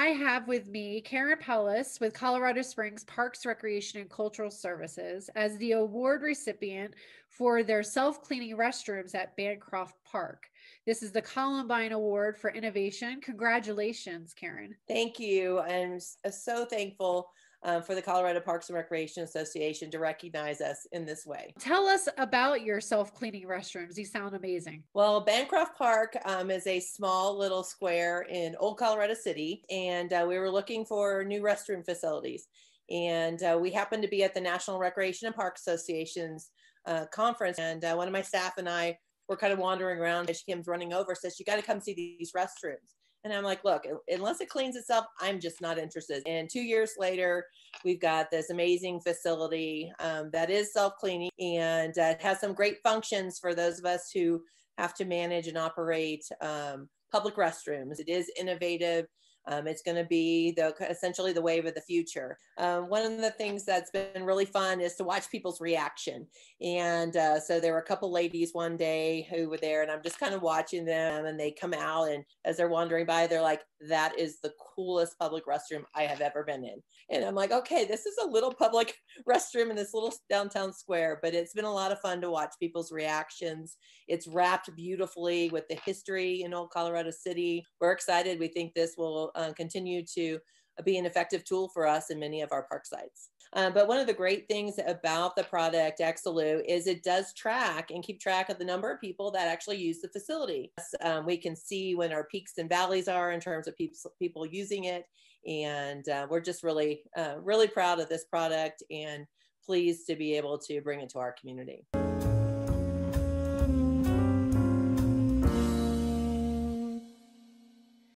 I have with me Karen Palus with Colorado Springs Parks, Recreation, and Cultural Services as the award recipient for their self-cleaning restrooms at Bancroft Park. This is the Columbine Award for Innovation. Congratulations, Karen. Thank you. I'm so thankful for the Colorado Parks and Recreation Association to recognize us in this way. Tell us about your self-cleaning restrooms. These sound amazing. Well, Bancroft Park is a small little square in Old Colorado City, and we were looking for new restroom facilities. And we happened to be at the National Recreation and Park Association's conference, and one of my staff and I were kind of wandering around as she comes running over, says, "You got to come see these restrooms." And I'm like, look, unless it cleans itself, I'm just not interested. And 2 years later, we've got this amazing facility that is self-cleaning, and it has some great functions for those of us who have to manage and operate public restrooms. It is innovative. It's going to be essentially the wave of the future. One of the things that's been really fun is to watch people's reaction. And so there were a couple ladies one day who were there, and I'm just kind of watching them, and they come out, and as they're wandering by, they're like, "That is the coolest public restroom I have ever been in." And I'm like, okay, this is a little public restroom in this little downtown square, but it's been a lot of fun to watch people's reactions. It's wrapped beautifully with the history in Old Colorado City. We're excited. We think this will continue to be an effective tool for us in many of our park sites. But one of the great things about the product Exeloo is it does track and keep track of the number of people that actually use the facility. We can see when our peaks and valleys are in terms of people using it. And we're just really proud of this product and pleased to be able to bring it to our community.